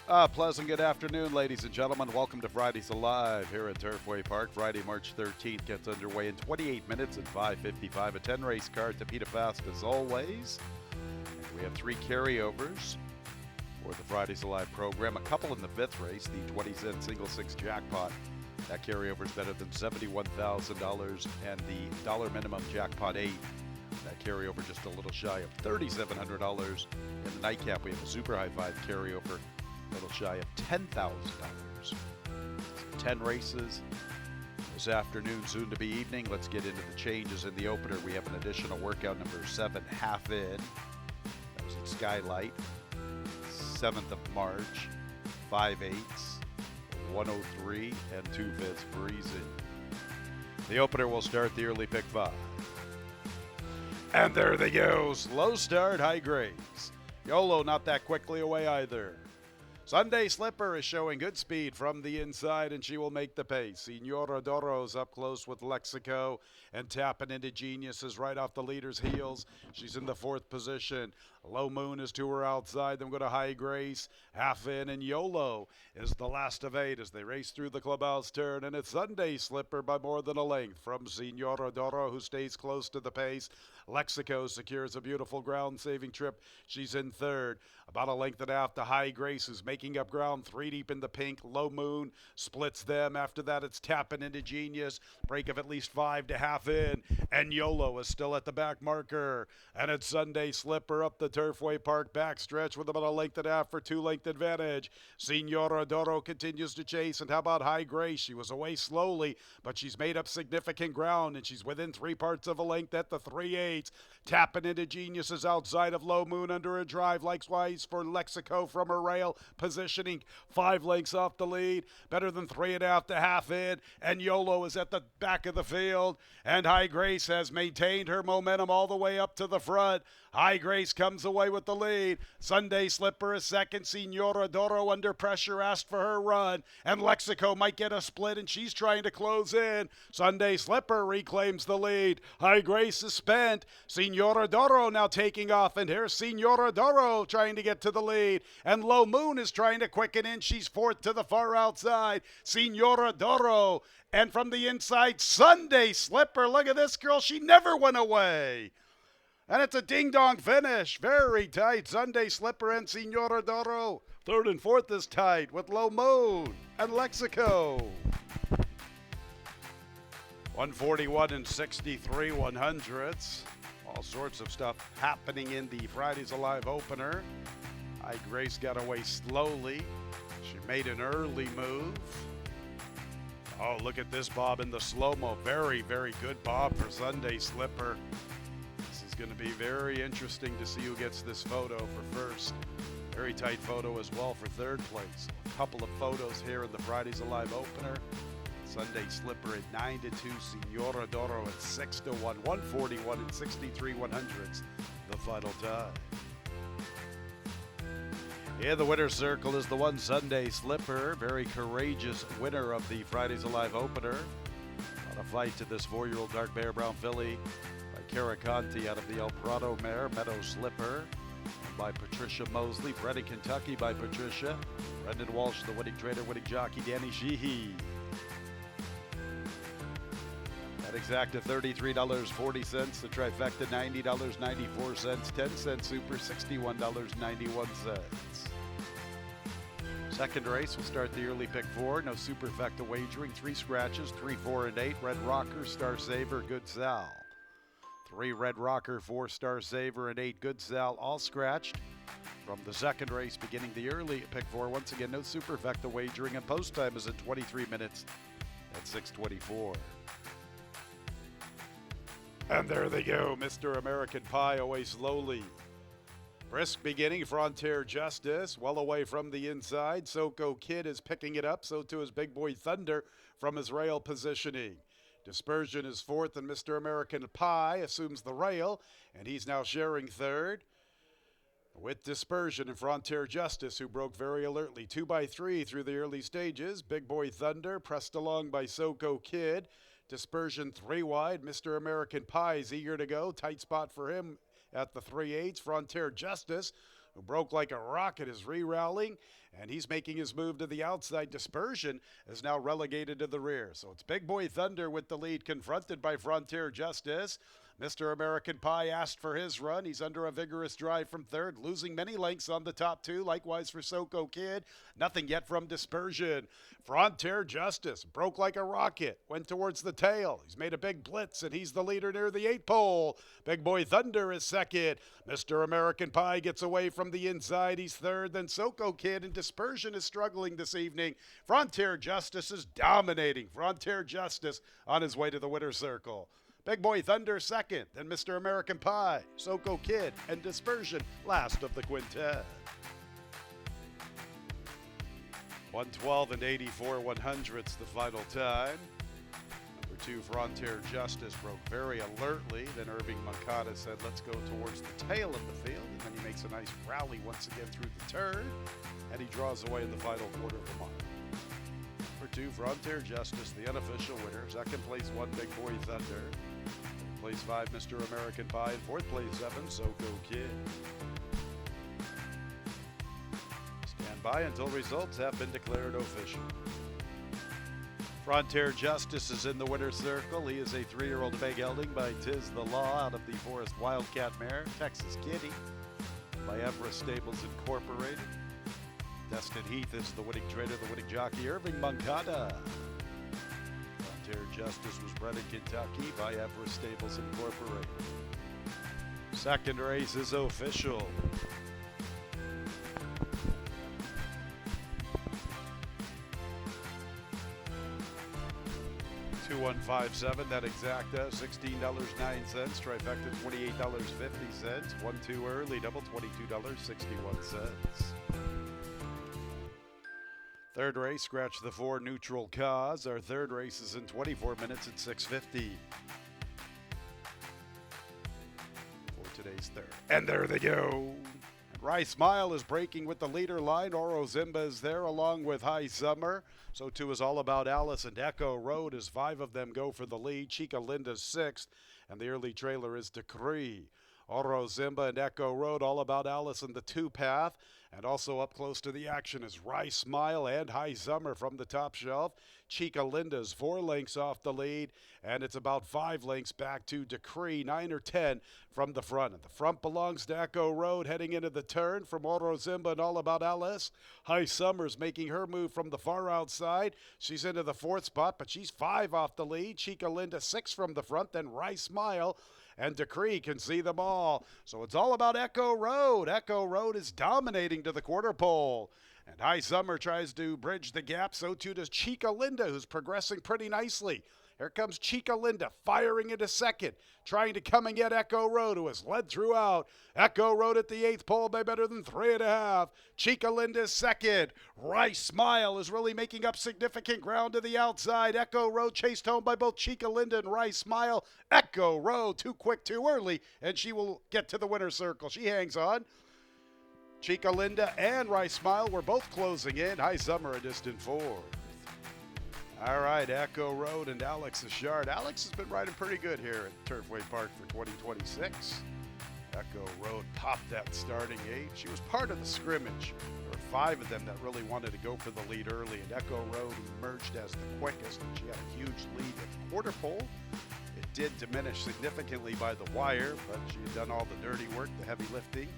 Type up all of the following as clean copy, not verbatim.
Pleasant good afternoon, ladies and gentlemen. Welcome to Fridays Alive here at Turfway Park. Friday, March 13th gets underway in 28 minutes at 5:55. A 10-race card to Peter Fast as always. We have three carryovers for the Fridays Alive program. A couple in the fifth race, the 20-cent single six jackpot. That carryover is better than $71,000, and the dollar minimum jackpot 8. That carryover just a little shy of $3,700. In the nightcap, we have a super high five carryover, a little shy of $10,000. 10 races this afternoon, soon to be evening. Let's get into the changes in the opener. We have an additional workout, number 7, half in. That was at Skylight, 7th of March, 5/8, 103, and 2/5 breezy. The opener will start the early pick 5. And there they go. Slow start, high grades. YOLO not that quickly away either. Sunday Slipper is showing good speed from the inside, and she will make the pace. Senora Doro's up close with Lexico, and tapping into Genius is right off the leader's heels. She's in the 4th position. Low Moon is to her outside. Then go to High Grace, half in, and YOLO is the last of 8 as they race through the clubhouse turn. And it's Sunday Slipper by more than a length from Senora Doro, who stays close to the pace. Lexico secures a beautiful ground-saving trip. She's in 3rd. About a length and a half to High Grace, who's making up ground 3 deep in the pink. Low Moon splits them. After that, it's tapping into Genius. Break of at least 5 to half in. And YOLO is still at the back marker. And it's Sunday Slipper up the Turfway Park backstretch with about a length and a half for 2-length advantage. Senora Doro continues to chase. And how about High Grace? She was away slowly, but she's made up significant ground, and she's within 3 parts of a length at the 3/8. Tapping into Geniuses outside of Low Moon under a drive. Likewise for Lexico from her rail, positioning 5 lengths off the lead. Better than 3.5 to half in. And YOLO is at the back of the field. And High Grace has maintained her momentum all the way up to the front. High Grace comes away with the lead. Sunday Slipper is second. Senora Doro under pressure, asked for her run. And Lexico might get a split, and she's trying to close in. Sunday Slipper reclaims the lead. High Grace is spent. Senora Doro now taking off, and here's Senora Doro trying to get to the lead. And Low Moon is trying to quicken in. She's 4th to the far outside. Senora Doro. And from the inside, Sunday Slipper. Look at this girl. She never went away. And it's a ding-dong finish. Very tight. Sunday Slipper and Senora Doro. 3rd and 4th is tight with Low Moon and Lexico. 141 and 63 100ths. All sorts of stuff happening in the Fridays Alive opener. High Grace got away slowly. She made an early move. Oh, look at this bob in the slow-mo. Very, very good bob for Sunday Slipper. This is going to be very interesting to see who gets this photo for first. Very tight photo as well for 3rd place. A couple of photos here in the Fridays Alive opener. Sunday Slipper at 9 to 2. Senora Doro at 6 to 1. 141 and 63 100ths. The final time. In the winner's circle is the one Sunday Slipper. Very courageous winner of the Fridays Alive opener. On a fight to this 4-year-old dark bear brown filly by Caraconti out of the El Prado mare. Meadow Slipper by Patricia Mosley. Bred in Kentucky by Patricia. Brendan Walsh, the winning trainer, winning jockey, Danny Sheehy. That exacta $33.40. The trifecta $90.94. 10-cent super $61.91. Second race will start the early pick 4. No superfecta wagering. 3 scratches, 3, 4, and 8. Red Rocker, Star Saver, Good Sal. 3 Red Rocker, 4 Star Saver, and 8 Good Sal, all scratched. From the second race, beginning the early pick 4. Once again, no superfecta wagering, and post time is in 23 minutes at 6:24. And there they go, Mr. American Pie away slowly. Brisk beginning, Frontier Justice, well away from the inside. Soko Kid is picking it up, so too is Big Boy Thunder from his rail positioning. Dispersion is 4th, and Mr. American Pie assumes the rail, and he's now sharing 3rd. With Dispersion and Frontier Justice, who broke very alertly 2 by 3 through the early stages. Big Boy Thunder pressed along by Soko Kid. Dispersion 3 wide. Mr. American Pie is eager to go. Tight spot for him at the 3/8. Frontier Justice who broke like a rocket, is re-rallying, and he's making his move to the outside. Dispersion is now relegated to the rear. So it's Big Boy Thunder with the lead, confronted by Frontier Justice. Mr. American Pie asked for his run. He's under a vigorous drive from third, losing many lengths on the top two. Likewise for Soko Kid. Nothing yet from Dispersion. Frontier Justice broke like a rocket, went towards the tail. He's made a big blitz, and he's the leader near the 8 pole. Big Boy Thunder is second. Mr. American Pie gets away from the inside. He's third. Then Soko Kid, and Dispersion is struggling this evening. Frontier Justice is dominating. Frontier Justice on his way to the winner's circle. Big Boy Thunder second, then Mr. American Pie, Soko Kid, and Dispersion last of the quintet. 112 and 84 100ths the final time. Number 2, Frontier Justice broke very alertly. Then Irving Mancada said, let's go towards the tail of the field. And then he makes a nice rally once again through the turn. And he draws away in the final quarter of a mile. Number 2, Frontier Justice, the unofficial winner. Second place 1, Big Boy Thunder. Place 5, Mr. American Pie. And fourth place 7, Soko Kid. Stand by until results have been declared official. Frontier Justice is in the winner's circle. He is a 3-year-old bay gelding by Tiz the Law out of the Forest Wildcat mare, Texas Kitty, by Everest Stables Incorporated. Destin Heath is the winning trainer, the winning jockey, Irving Mancada. Frontier Justice was bred in Kentucky by Everest Stables Incorporated. Second race is official. $2,157, that exacta, $16.09, trifecta $28.50, 1-2 early, double $22.61. Third race, scratch the 4, neutral cause. Our third race is in 24 minutes at 6:50. For today's third. And there they go. And Rice Smile is breaking with the leader line. Oro Zimba is there along with High Summer. So too is All About Alice and Echo Road as 5 of them go for the lead. Chica Linda's 6th, and the early trailer is Decree. Oro Zimba and Echo Road, All About Alice in the 2-path. And also up close to the action is Rice Smile and High Summer from the top shelf. Chica Linda's 4 lengths off the lead, and it's about 5 lengths back to Decree, 9 or 10 from the front. And the front belongs to Echo Road heading into the turn from Oro Zimba and All About Alice. High Summer's making her move from the far outside. She's into the 4th spot, but she's 5 off the lead. Chica Linda 6 from the front, then Rice Smile and Decree can see them all. So it's all about Echo Road. Echo Road is dominating to the quarter pole. And High Summer tries to bridge the gap. So too does Chica Linda, who's progressing pretty nicely. Here comes Chica Linda firing into second, trying to come and get Echo Road, who has led throughout. Echo Road at the 8th pole by better than 3.5. Chica Linda's second. Rice Smile is really making up significant ground to the outside. Echo Road chased home by both Chica Linda and Rice Smile. Echo Road too quick, too early, and she will get to the winner's circle. She hangs on. Chica Linda and Rice Smile were both closing in. High Summer a distant 4th. All right, Echo Road and Alex Ashard. Alex has been riding pretty good here at Turfway Park for 2026. Echo Road popped that starting 8. She was part of the scrimmage. There were 5 of them that really wanted to go for the lead early, and Echo Road emerged as the quickest, and she had a huge lead at the quarter pole. It did diminish significantly by the wire, but she had done all the dirty work, the heavy lifting.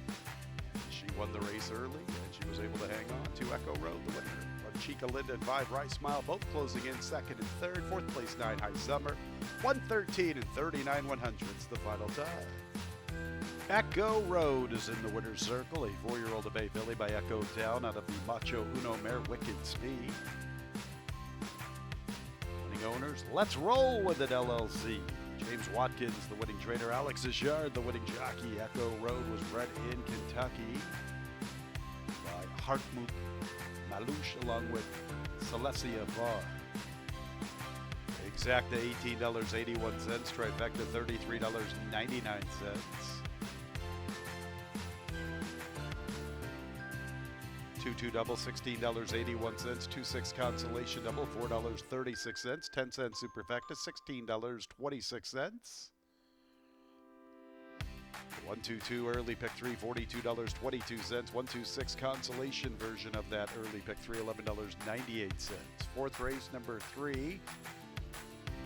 She won the race early, and she was able to hang on to Echo Road, the winner. Chica Linda and 5 Rice Smile both closing in second and third. 4th place 9 High Summer. 113 and 39 100ths the final time. Echo Road is in the winner's circle. A 4-year-old Bay filly by Echo Town out of the Macho Uno mare Wicked Speed. Winning owners, Let's Roll with it LLC. James Watkins, the winning trainer. Alex Ashard, the winning jockey. Echo Road was bred in Kentucky by Hartmut Malouche along with Celestia Var. Exacta $18.81, trifecta $33.99. 2-2 double $16.81, 2-6 consolation double $4.36, 10-cent superfecta $16.26. 122 early pick 3, $42.22. 126 consolation version of that early pick 3, $11.98. Fourth race, number 3,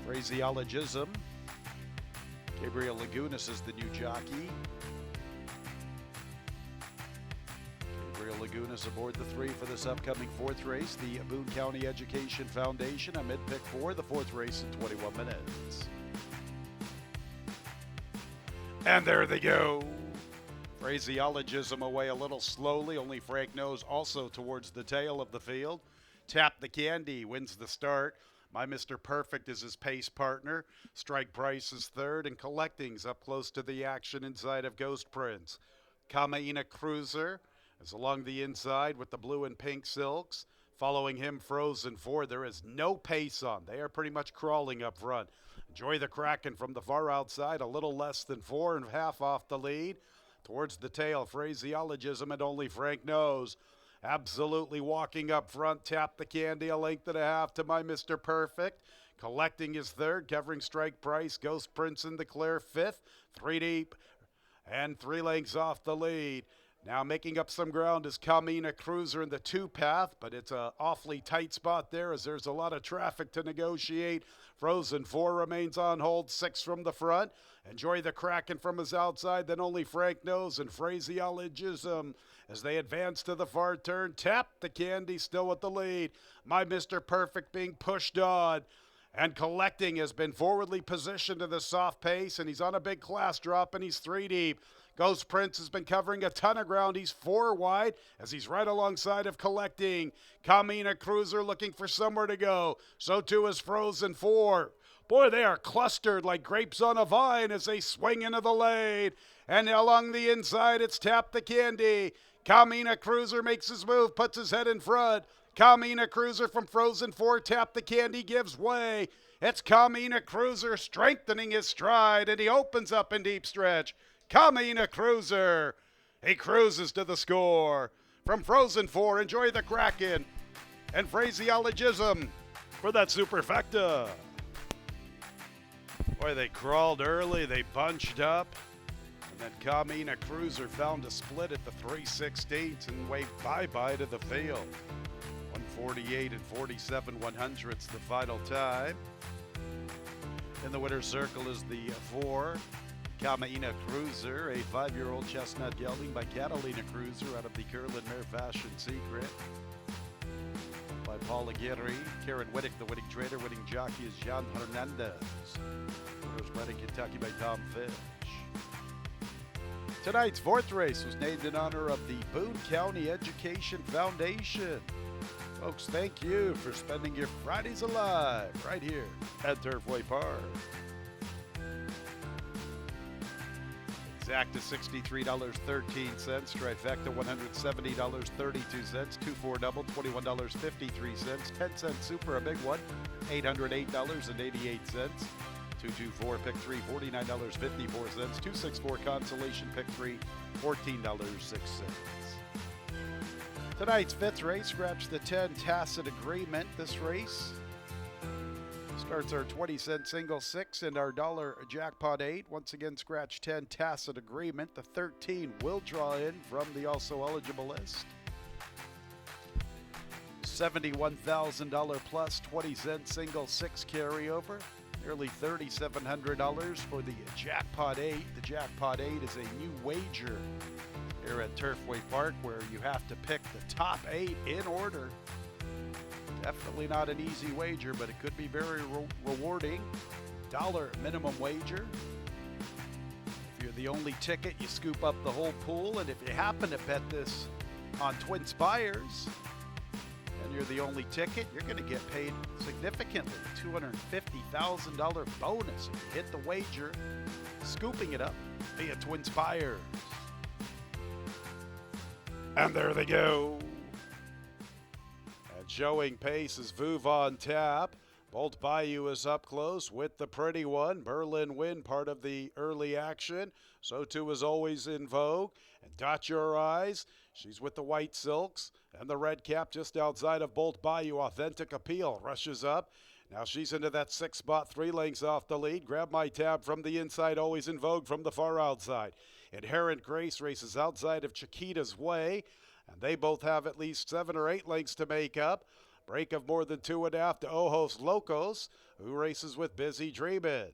Phraseologism. Gabriel Lagunas is the new jockey. Gabriel Lagunas aboard the 3 for this upcoming fourth race, the Boone County Education Foundation. A mid-pick 4, the fourth race in 21 minutes. And there they go. Phraseologism away a little slowly. Only Frank knows also towards the tail of the field. Tap the Candy wins the start. My Mr. Perfect is his pace partner. Strike Price is third, and Collecting's up close to the action inside of Ghost Prince. Kamaina Cruiser is along the inside with the blue and pink silks. Following him, Frozen 4. There is no pace on. They are pretty much crawling up front. Enjoy the Kraken from the far outside, a little less than 4.5 off the lead. Towards the tail, Phraseologism, and only Frank knows. Absolutely walking up front. Tap the Candy, a length and a half to My Mr. Perfect. Collecting is third, covering Strike Price. Ghost Prince and Declare fifth. 3 deep and 3 lengths off the lead. Now making up some ground is Kamina Cruiser in the 2 path, but it's an awfully tight spot there as there's a lot of traffic to negotiate. Frozen 4 remains on hold, 6 from the front. Enjoy the Kraken from his outside, then only Frank knows, and Phraseologism as they advance to the far turn. Tap the Candy still with the lead. My Mr. Perfect being pushed on. And Collecting has been forwardly positioned to the soft pace, and he's on a big class drop, and he's 3 deep. Ghost Prince has been covering a ton of ground. He's 4 wide as he's right alongside of Collecting. Kamina Cruiser looking for somewhere to go. So too is Frozen 4. Boy, they are clustered like grapes on a vine as they swing into the lane. And along the inside, it's Tap the Candy. Kamina Cruiser makes his move, puts his head in front. Kamina Cruiser from Frozen 4, Tap the Candy gives way. It's Kamina Cruiser strengthening his stride, and he opens up in deep stretch. Kamina Cruiser, he cruises to the score. From Frozen 4, enjoy the Kraken and Phraseologism for that superfecta. Boy, they crawled early, they bunched up. And then Kamina Cruiser found a split at the 3/16 and waved bye-bye to the field. 148 and 47 100ths the final time. In the winner's circle is the 4, Kamaina Cruiser, a 5-year-old chestnut gelding by Catalina Cruiser out of the Curlin Mare Fashion Secret. By Paul Aguirre, Karen Wittick, the winning trader. Winning jockey is Jean Hernandez. Winner's bred in Kentucky by Tom Fish. Tonight's fourth race was named in honor of the Boone County Education Foundation. Folks, thank you for spending your Fridays alive right here at Turfway Park. Exacta $63.13, trifecta $170.32, 2-4 double $21.53, 10-cent super, a big one, $808.88, 224 pick 3 $49.54, 264 consolation pick 3 $14.06. Tonight's fifth race, scratch the 10 tacit agreement. This race starts our 20-cent single 6 and our dollar jackpot 8. Once again, scratch 10 tacit agreement. The 13 will draw in from the also eligible list. $71,000 plus 20-cent single 6 carryover. Nearly $3,700 for the jackpot 8. The jackpot 8 is a new wager here at Turfway Park where you have to pick the top 8 in order. Definitely not an easy wager, but it could be very rewarding. $1 minimum wager. If you're the only ticket, you scoop up the whole pool, and if you happen to bet this on Twin Spires and you're the only ticket, you're going to get paid significantly. $250,000 bonus if you hit the wager, scooping it up via Twin Spires. And there they go. And showing pace is Vouv on tap. Bolt Bayou is up close with the pretty one. Berlin Wind, part of the early action. So too is Always in Vogue. And Dot Your Eyes, she's with the white silks. And the red cap just outside of Bolt Bayou. Authentic Appeal rushes up. Now she's into that 6th spot, 3 lengths off the lead. Grab My Tab from the inside, always in vogue from the far outside. Inherent Grace races outside of Chiquita's Way, and they both have at least 7 or 8 lengths to make up. Break of more than 2.5 to Ojos Locos, who races with Busy Dreamin'.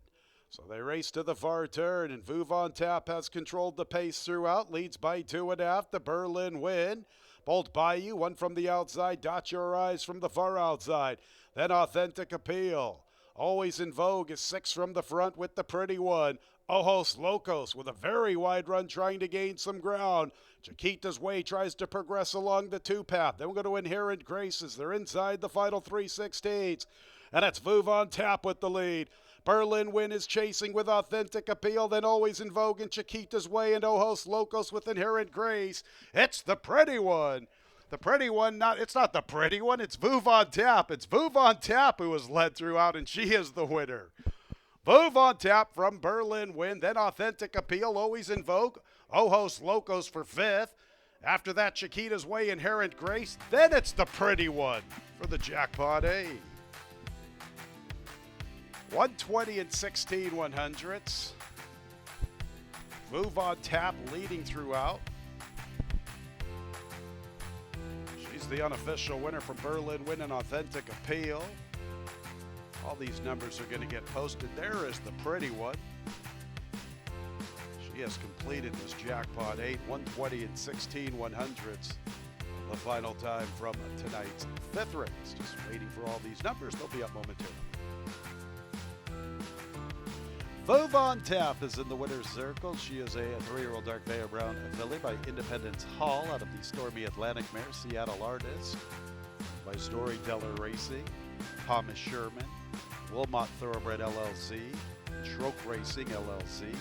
So they race to the far turn, and Vouv on Tap has controlled the pace throughout, leads by 2.5. The Berlin Win. Bolt Bayou, one from the outside. Dot Your Eyes from the far outside. Then Authentic Appeal. Always in Vogue is 6 from the front with the Pretty One. Ojos Locos with a very wide run trying to gain some ground. Chiquita's Way tries to progress along the 2 path. Then we're going to Inherent Graces. They're inside the final 3/16. And it's Vouv on Tap with the lead. Berlin Win is chasing with Authentic Appeal, then Always in Vogue in Chiquita's Way, and Ojos Locos with Inherent Grace. It's the Pretty One. The Pretty One, it's not the Pretty One, it's Vouv on Tap. It's Vouv on Tap who was led throughout, and she is the winner. Vouv on Tap from Berlin Win, then Authentic Appeal, Always in Vogue, Ojos Locos for 5th. After that, Chiquita's Way, Inherent Grace. Then it's the Pretty One for the Jackpot 8. 120 and 16 100ths. Vouv on Tap leading throughout. She's the unofficial winner from Berlin Win and Authentic Appeal. All these numbers are going to get posted. There is the Pretty One. She has completed this Jackpot 8, 120 and 16 100ths. The final time from tonight's 5th race. Just waiting for all these numbers. They'll be up momentarily. Vouv on Tap is in the winner's circle. She is a 3-year-old dark Veil Brown filly by Independence Hall out of the Stormy Atlantic mare, Seattle Artist, by Storyteller Racing, Thomas Sherman, Wilmot Thoroughbred LLC, Troke Racing LLC,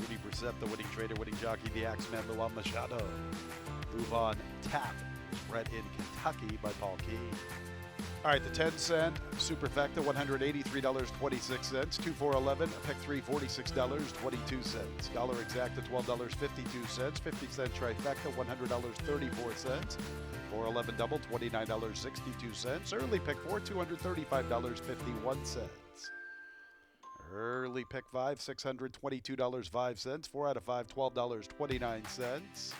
Rudy Brissett, the winning trader, winning jockey, the Axeman, Luan Machado. Vouv on Tap is bred in Kentucky by Paul Key. All right, the 10-cent Superfecta, $183.26. 2 for 11, pick 3, $46.22. Dollar Exacta, $12.52. 50-cent Trifecta, $100.34. 411 double, $29.62. Early pick 4, $235.51. Early pick 5, $622.05. 4 out of 5, $12.29.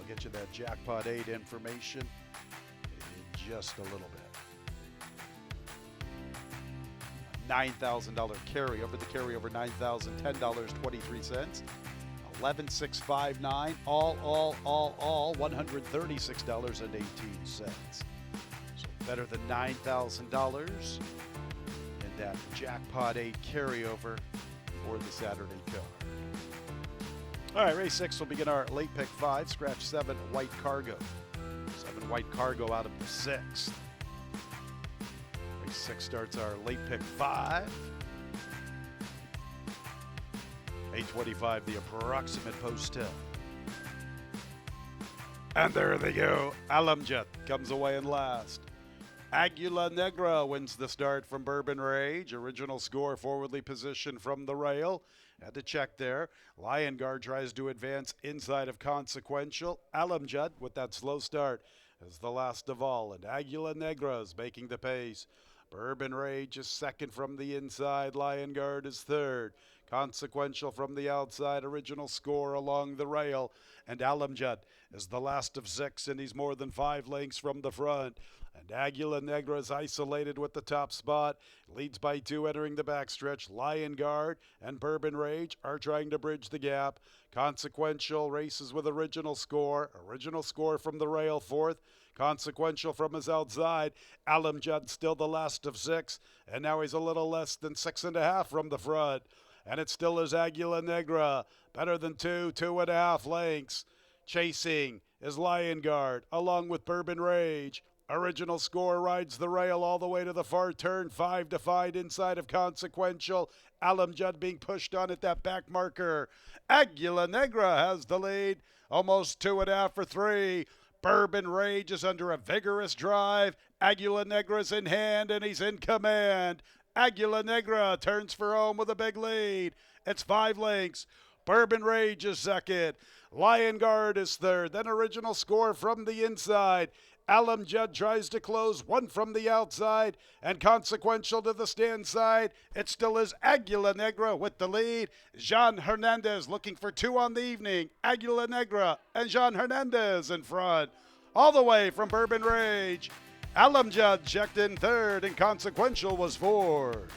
Get you that Jackpot 8 information in just a little bit. $9,000 carryover. The carryover $9,010.23. 11,659. All $136.18. So better than $9,000 in that Jackpot 8 carryover for the Saturday card. All right, race 6 will begin our late pick 5. Scratch 7, White Cargo. 7, White Cargo out of the 6th. Race 6 starts our late pick 5. 8:25, the approximate post-tell. And there they go. Alamjet comes away in last. Aguila Negra wins the start from Bourbon Rage. Original Score forwardly positioned from the rail. Had to check there. Lion Guard tries to advance inside of Consequential. Alamjad with that slow start is the last of all. And Aguila Negra is making the pace. Bourbon Rage is second from the inside. Lion Guard is third. Consequential from the outside. Original Score along the rail. And Alamjad is the last of 6, and he's more than 5 lengths from the front. And Aguila Negra is isolated with the top spot. Leads by 2 entering the backstretch. Lion Guard and Bourbon Rage are trying to bridge the gap. Consequential races with Original Score. Original Score from the rail 4th. Consequential from his outside. Alamjad still the last of 6. And now he's a little less than 6.5 from the front. And it still is Aguila Negra. Better than 2.5 lengths. Chasing is Lion Guard along with Bourbon Rage. Original Score rides the rail all the way to the far turn. 5 to 5 inside of Consequential. Alamjad being pushed on at that back marker. Aguila Negra has the lead. Almost 2.5 for 3. Bourbon Rage is under a vigorous drive. Aguila Negra's in hand and he's in command. Aguila Negra turns for home with a big lead. It's 5 lengths. Bourbon Rage is second. Lion Guard is third. Then Original Score from the inside. Alam Judd tries to close, one from the outside, and consequential to the stand side. It still is Aguila Negra with the lead. Jean Hernandez looking for two on the evening. Aguila Negra and Jean Hernandez in front. All the way from Bourbon Rage, Alam Judd checked in third, and consequential was fourth.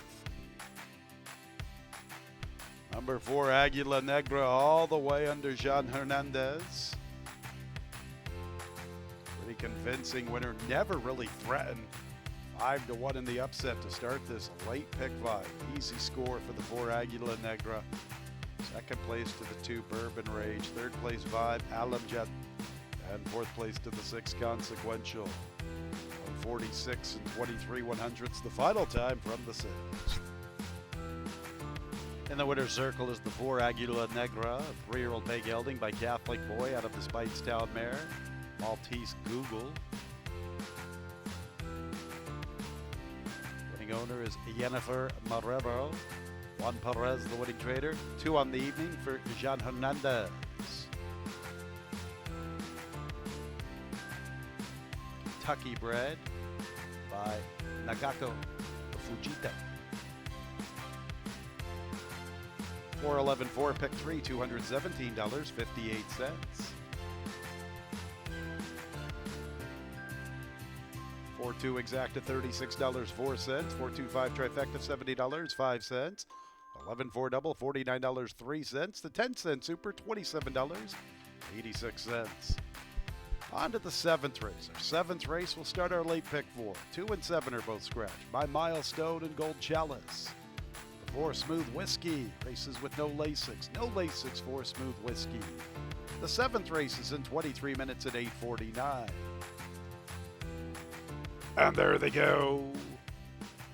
Number 4, Aguila Negra, all the way under Jean Hernandez. Pretty convincing winner, never really threatened. 5-1 in the upset to start this late pick 5. Easy score for the 4, Aguila Negra. Second place to the 2, Bourbon Rage. Third place 5, Alam Judd. And fourth place to the 6, Consequential. 146 and 23 100ths, the final time from the 6. In the winner's circle is the 4, Aguila Negra, a 3-year-old bay gelding by Catholic Boy out of the Speightstown mare, Maltese Google. Winning owner is Jennifer Marrero. Juan Perez, the winning trader. 2 on the evening for Jean Hernandez. Kentucky bred by Nagako Fujita. 4-11-4, pick 3, $217.58. 4-2 exacta, $36.04. 4-2-5 trifecta, $70.05. 11-4 double, $49.03. The 10-cent super, $27.86. On to the 7th race. Our 7th race will start our late pick 4. 2 and 7 are both scratched by Milestone and Gold Chalice. The 4, Smooth Whiskey, races with no Lasix. No Lasix for Smooth Whiskey. The 7th race is in 23 minutes at 8:49. And there they go.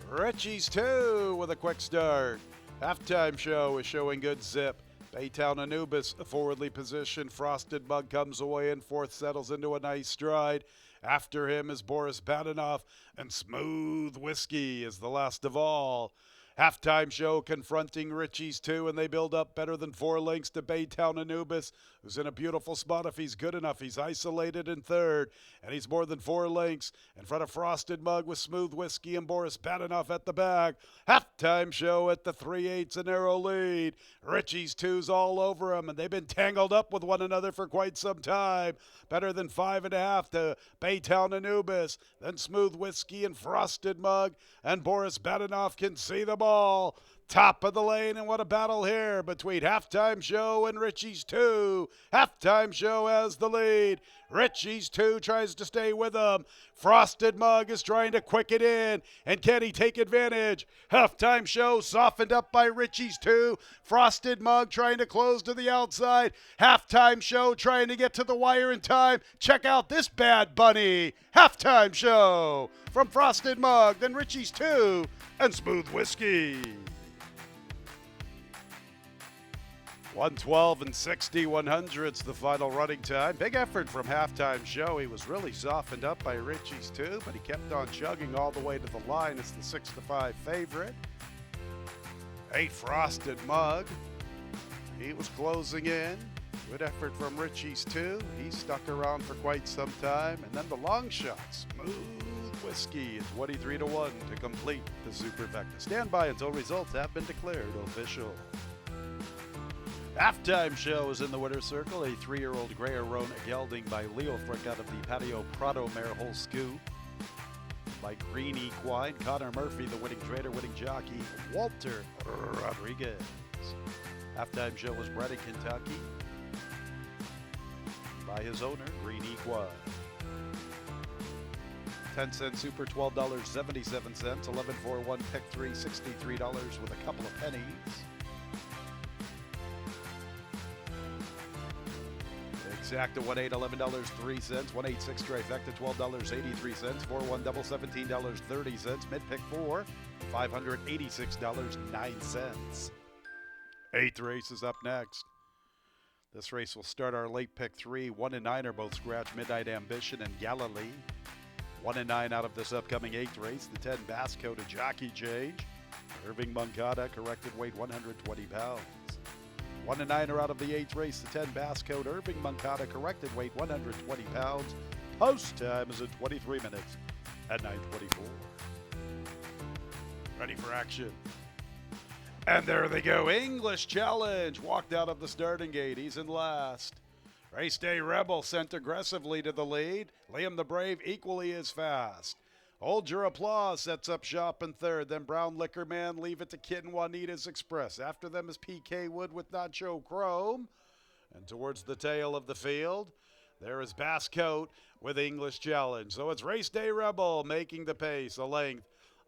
Richie's 2 with a quick start. Halftime show is showing good zip. Baytown Anubis, a forwardly positioned. Frosted Mug comes away in 4th, settles into a nice stride. After him is Boris Badenoff, and Smooth Whiskey is the last of all. Halftime show confronting Richie's 2, and they build up better than 4 lengths to Baytown Anubis, who's in a beautiful spot if he's good enough. He's isolated in 3rd, and he's more than 4 lengths in front of Frosted Mug with Smooth Whiskey and Boris Badenoff at the back. Halftime show at the 3/8 a narrow lead. Richie's 2's all over him, and they've been tangled up with one another for quite some time. Better than 5.5 to Baytown Anubis. Then Smooth Whiskey and Frosted Mug, and Boris Badenoff can see the ball. Top of the lane, and what a battle here between Halftime Show and Richie's 2. Halftime Show has the lead. Richie's 2 tries to stay with him. Frosted Mug is trying to quicken in, and can he take advantage? Halftime Show softened up by Richie's 2. Frosted Mug trying to close to the outside. Halftime Show trying to get to the wire in time. Check out this bad bunny. Halftime Show from Frosted Mug, then Richie's 2 and Smooth Whiskey. 112 and 60 100ths the final running time. Big effort from Halftime Show. He was really softened up by Richie's 2, but he kept on chugging all the way to the line. It's the 6-5 favorite. 8 Frosted Mug. He was closing in. Good effort from Richie's 2. He stuck around for quite some time. And then the long shot, Smooth Whiskey, is 23-1 to complete the Superfecta. Stand by until results have been declared official. Halftime Show is in the winner's circle. A 3-year-old Grey Arona gelding by Leo Frick out of the Patio Prado mare Whole Scoop. By Green Equine, Connor Murphy, the winning trader, winning jockey, Walter Rodriguez. Halftime Show was bred in Kentucky by his owner, Green Equine. 10-cent super, $12.77. 11-4-1 pick 3, $63 with a couple of pennies. Exacta 1-8, $11.03. 1-8-6 trifecta, $12.83. 4-1 double, $17.30. Mid pick 4, $586.09. 8th race is up next. This race will start our late pick 3. 1 and 9 are both scratch. Midnight Ambition and Galilee. 1 and 9 out of this upcoming 8th race. The 10 Basco to jockey change. Irving Moncada, corrected weight 120 pounds. 1 and 9 are out of the 8th race. The 10 Basco to Irving Moncada, corrected weight 120 pounds. Post time is in 23 minutes at 9:24. Ready for action. And there they go. English Challenge walked out of the starting gate. He's in last. Race Day Rebel sent aggressively to the lead. Liam the Brave equally as fast. Hold Your Applause sets up shop in third. Then Brown Liquor Man, Leave It to Kitten, Juanita's Express. After them is PK Wood with Nacho Chrome. And towards the tail of the field, there is Bass Coat with English Challenge. So it's Race Day Rebel making the pace, a length.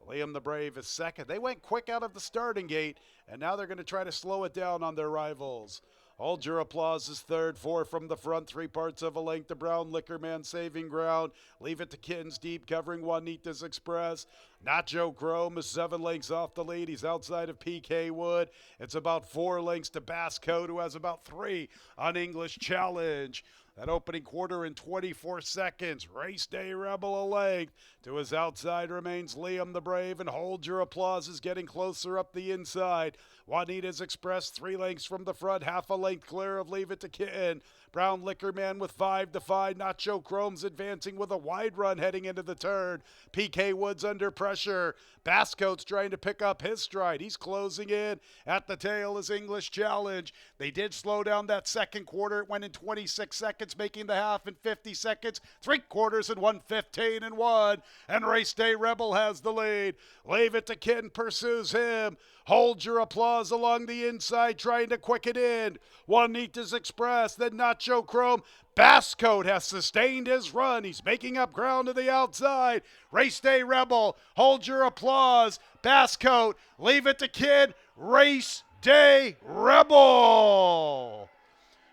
Liam the Brave is second. They went quick out of the starting gate, and now they're going to try to slow it down on their rivals. Hold Your Applause is third, four from the front, 3 parts of a length to Brown Liquor Man saving ground. Leave It to Kittens deep, covering Juanita's Express. Nacho Chrome is 7 lengths off the lead. He's outside of PK Wood. It's about 4 lengths to Bass Coat, who has about 3 on English Challenge. That opening quarter in 24 seconds. Race Day Rebel a length. To his outside remains Liam the Brave, and Hold Your Applause is getting closer up the inside. Juanita's Express 3 lengths from the front, half a length clear of Leave It to Kitten. Brown Liquor Man with 5 to 5. Nacho Chrome's advancing with a wide run heading into the turn. PK Woods under pressure. Basscoat's trying to pick up his stride. He's closing in. At the tail is English Challenge. They did slow down that second quarter. It went in 26 seconds, making the half in 50 seconds. 3 quarters in 1:15 and 1. And Race Day Rebel has the lead. Leave It to Kitten pursues him. Hold Your Applause along the inside, trying to quicken in. Juanita's Express, then Nacho Chrome. Basscoat has sustained his run. He's making up ground to the outside. Race Day Rebel, Hold Your Applause. Basscoat, Leave It to Kid. Race Day Rebel.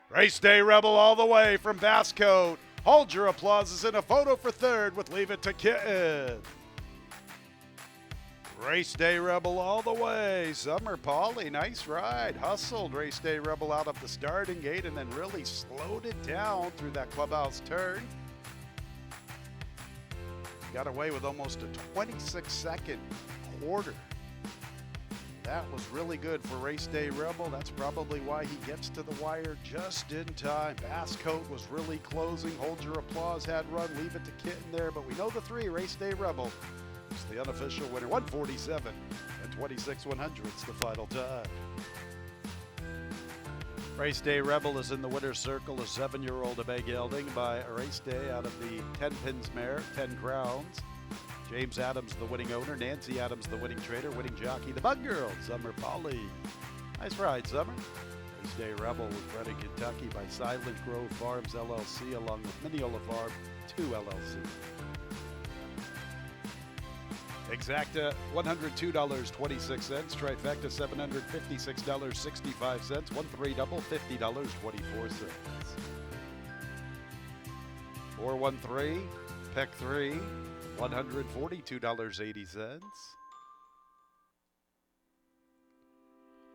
Race Day Rebel all the way from Basscoat. Hold Your Applause is in a photo for third with Leave It to Kid. Race Day Rebel all the way. Summer Polly, nice ride. Hustled Race Day Rebel out of the starting gate and then really slowed it down through that clubhouse turn. Got away with almost a 26-second quarter. That was really good for Race Day Rebel. That's probably why he gets to the wire just in time. Basscoat was really closing. Hold Your Applause had run. Leave It to Kitten there. But we know the 3, Race Day Rebel, is the unofficial winner. 147 and 26/100's the final time. Race Day Rebel is in the winner's circle. A 7-year-old Abay gelding by Race Day out of the 10 Pins mare, 10 Crowns. James Adams, the winning owner. Nancy Adams, the winning trader. Winning jockey, the Bug Girl, Summer Polly. Nice ride, Summer. Race Day Rebel was bred in Kentucky by Silent Grove Farms, LLC, along with Mineola Farm 2, LLC. Exacta, $102.26. Trifecta, $756.65. 1-3 double, $50.24. 4-1-3, Peck 3, $142.80.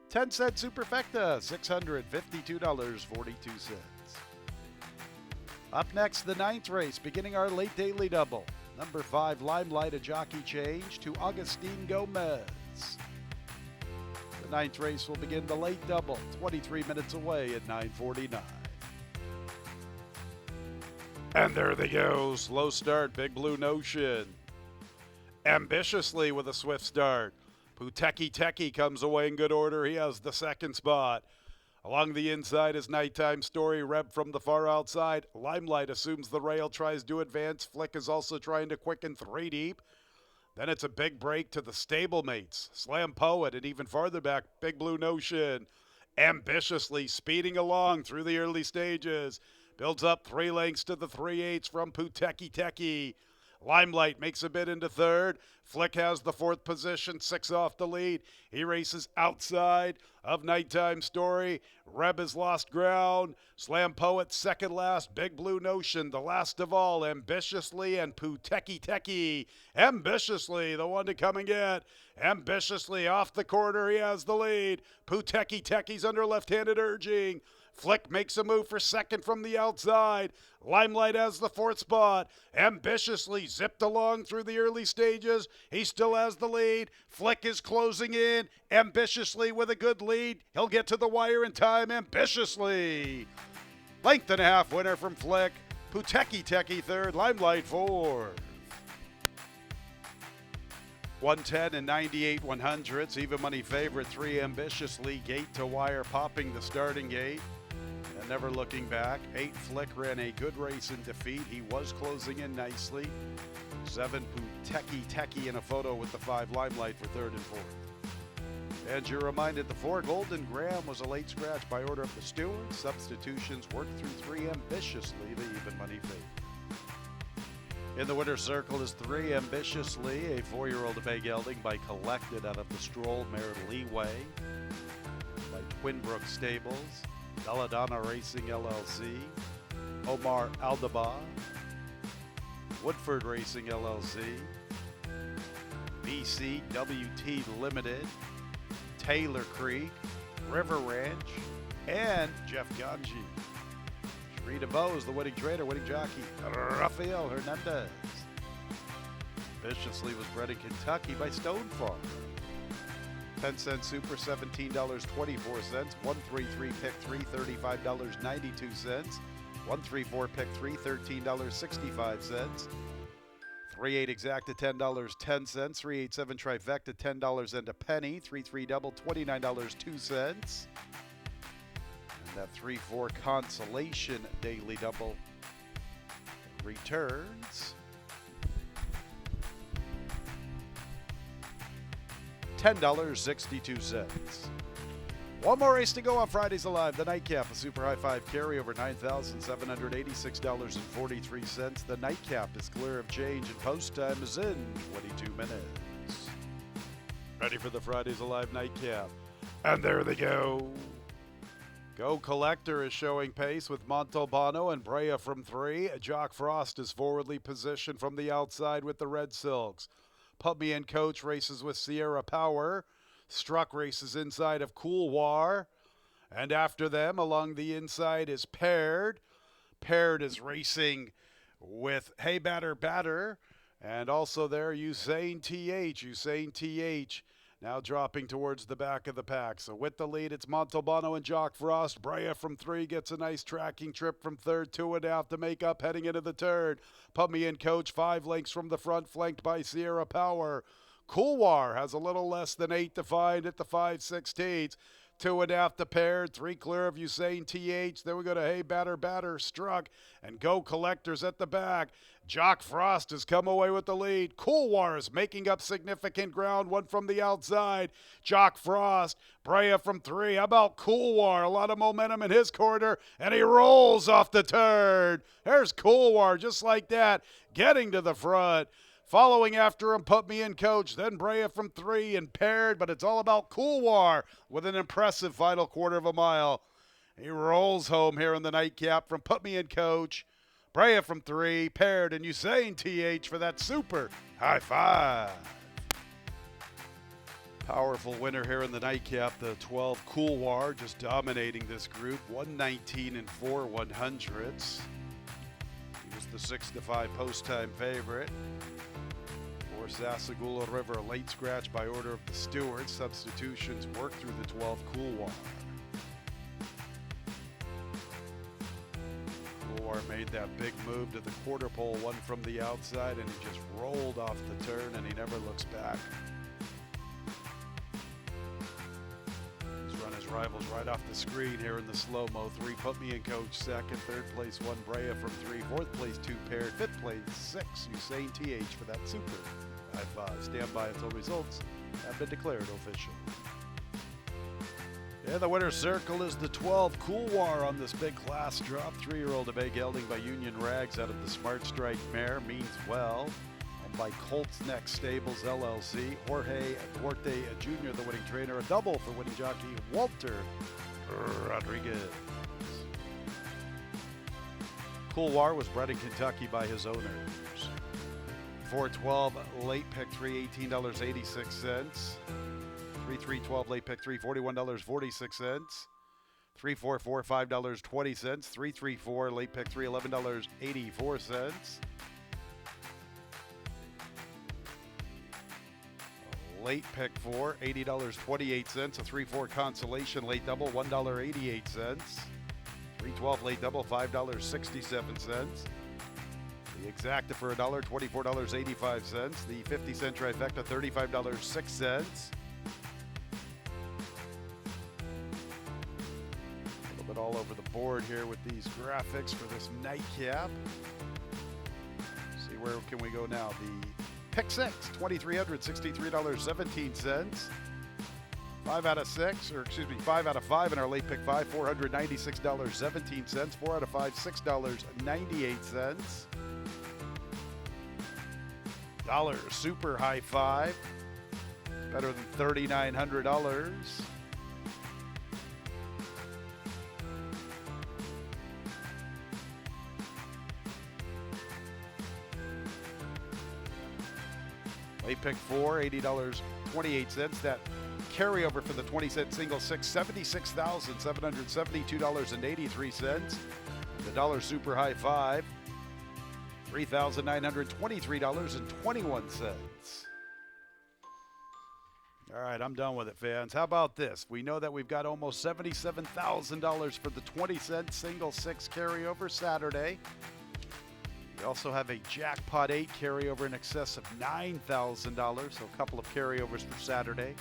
10-cent Superfecta, $652.42. Up next, the 9th race, beginning our late daily double. Number 5, Limelight, a jockey change to Augustine Gomez. The 9th race will begin the late double, 23 minutes away at 9:49. And there they go. Slow start, Big Blue Notion. Ambitiously with a swift start. Puteki comes away in good order. He has the 2nd spot. Along the inside is Nighttime Story. Reb from the far outside. Limelight assumes the rail, tries to advance. Flick is also trying to quicken 3 deep. Then it's a big break to the stablemates. Slam Poet, and even farther back, Big Blue Notion. Ambitiously speeding along through the early stages. Builds up 3 lengths to the 3/8 from Puteki. Limelight makes a bid into 3rd. Flick has the 4th position, 6 off the lead. He races outside of Nighttime Story. Reb has lost ground. Slam Poet 2nd last. Big Blue Notion the last of all. Ambitiously and Puteki. Ambitiously the one to come and get. Ambitiously off the corner. He has the lead. Puteki's under left-handed urging. Flick makes a move for 2nd from the outside. Limelight has the 4th spot. Ambitiously zipped along through the early stages. He still has the lead. Flick is closing in. Ambitiously with a good lead. He'll get to the wire in time. Ambitiously. Length and a half winner from Flick. Puteki third, Limelight fourth. 110 and 98 100s. Even money favorite 3 Ambitiously. Gate to wire, popping the starting gate and never looking back. 8 Flick ran a good race in defeat. He was closing in nicely. 7 Puteki in a photo with the 5 Limelight for third and fourth. And you're reminded the 4 Golden Graham was a late scratch by order of the stewards. Substitutions worked through 3 Ambitiously, the even money favorite. In the winner's circle is 3 Ambitiously, a 4-year-old Bay Gelding by Collected out of the Stroll mare Leeway by Twinbrook Stables, Belladonna Racing LLC, Omar Aldaba, Woodford Racing LLC, BCWT Limited, Taylor Creek, River Ranch, and Jeff Ganji. Rita Bowe is the winning trainer, winning jockey, Rafael Hernandez. Ambitiously was bred in Kentucky by Stone Farm. 10-cent super, $17.24. 133 pick 3, $35.92. 134 pick 3, $13.65. 38 exacta, $10.10. 387 trifecta, $10 and a penny. 33 double, $29.02. That 3-4 consolation daily double returns $10.62. One more race to go on Fridays Alive. The nightcap, a super high 5 carryover, $9,786.43. The nightcap is clear of change and post time is in 22 minutes. Ready for the Fridays Alive nightcap. And there they go. Go Collector is showing pace with Montalbano and Brea from 3. Jock Frost is forwardly positioned from the outside with the Red Silks. Put Me in Coach races with Sierra Power. Struck races inside of Couloir. And after them, along the inside is Paired. Paired is racing with Hey Batter Batter. And also there, Usain TH. Usain TH now dropping towards the back of the pack. So with the lead, it's Montalbano and Jock Frost. Brea from 3 gets a nice tracking trip from third, 2.5 to make up heading into the third. Put Me in Coach, 5 lengths from the front, flanked by Sierra Power. Couloir has a little less than 8 to find at the 5/16. 2.5 to Paired, 3 clear of Usain TH. Then we go to Hey Batter Batter, Struck, and Go Collectors at the back. Jock Frost has come away with the lead. Couloir is making up significant ground, one from the outside. Jock Frost, Brea from 3. How about Couloir? A lot of momentum in his corner, and he rolls off the turn. There's Couloir, just like that, getting to the front. Following after him, Put Me in Coach, then Brea from 3 and Paired, but it's all about Couloir with an impressive final quarter of a mile. He rolls home here in the nightcap from Put Me in Coach, Brea from 3, Paired, and Usain TH for that super high 5. Powerful winner here in the nightcap, the 12 Couloir, just dominating this group, 119 and 4 100s. He was the 6-5 post-time favorite. For Sassagoula River, a late scratch by order of the stewards. Substitutions work through the 12 Couloir. Couloir made that big move to the quarter pole, one from the outside, and he just rolled off the turn, and he never looks back. He's run his rivals right off the screen here in the slow-mo. 3 Put Me in Coach, second. Third place, 1 Brea from 3. Fourth place, 2 Paired. Fifth place, 6 Usain TH for that super high 5. Stand by until results have been declared official. Yeah, the winner's circle is the 12 Couloir on this big class drop. 3-year-old Bay Gelding by Union Rags out of the Smart Strike mare, Means Well. And by Colts Neck Stables LLC, Jorge Duarte Jr., the winning trainer. A double for winning jockey Walter Rodriguez. Couloir was bred in Kentucky by his owners. 412 late pick 3, $18.86. 3-3-12 late pick 3, $41.46. 3-4-4, $5.20. 3-3-4 late pick 3, $11.84. Late pick 4, $80.28. A 3-4 consolation late double, $1.88. 3-12 late double, $5.67. The exacta for $1, $24.85. The 50-cent trifecta, $35.06. A little bit all over the board here with these graphics for this nightcap. See, where can we go now? The pick six, $2,363.17. 5 out of 6, or excuse me, 5 out of 5 in our late pick 5, $496.17. 4 out of 5, $6.98. Dollar super high five, better than $3,900. Late pick 4, $80.28. That carryover for the 20-cent single six, $76,772.83. The dollar super high five, $3,923.21. All right, I'm done with it, fans. How about this? We know that we've got almost $77,000 for the 20-cent single six carryover Saturday. We also have a jackpot 8 carryover in excess of $9,000, so a couple of carryovers for Saturday.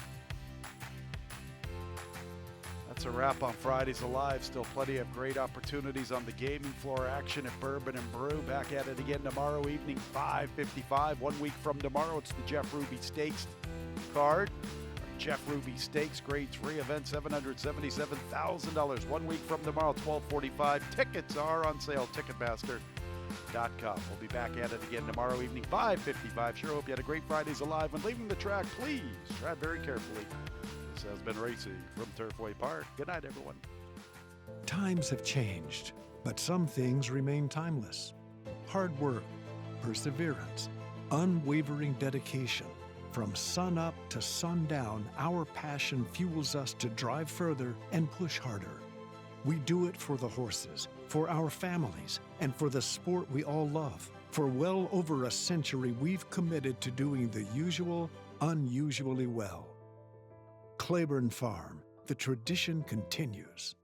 That's a wrap on Fridays Alive. Still plenty of great opportunities on the gaming floor. Action at Bourbon and Brew. Back at it again tomorrow evening, 5:55. 1 week from tomorrow, it's the Jeff Ruby Stakes card. Jeff Ruby Stakes Grade 3 event, $777,000. 1 week from tomorrow, 12:45. Tickets are on sale, Ticketmaster.com. We'll be back at it again tomorrow evening, 5:55. Sure hope you had a great Fridays Alive. When leaving the track, please tread very carefully. This has been racing from Turfway Park. Good night, everyone. Times have changed, but some things remain timeless. Hard work, perseverance, unwavering dedication. From sun up to sundown, our passion fuels us to drive further and push harder. We do it for the horses, for our families, and for the sport we all love. For well over a century, we've committed to doing the usual, unusually well. Claiborne Farm, the tradition continues.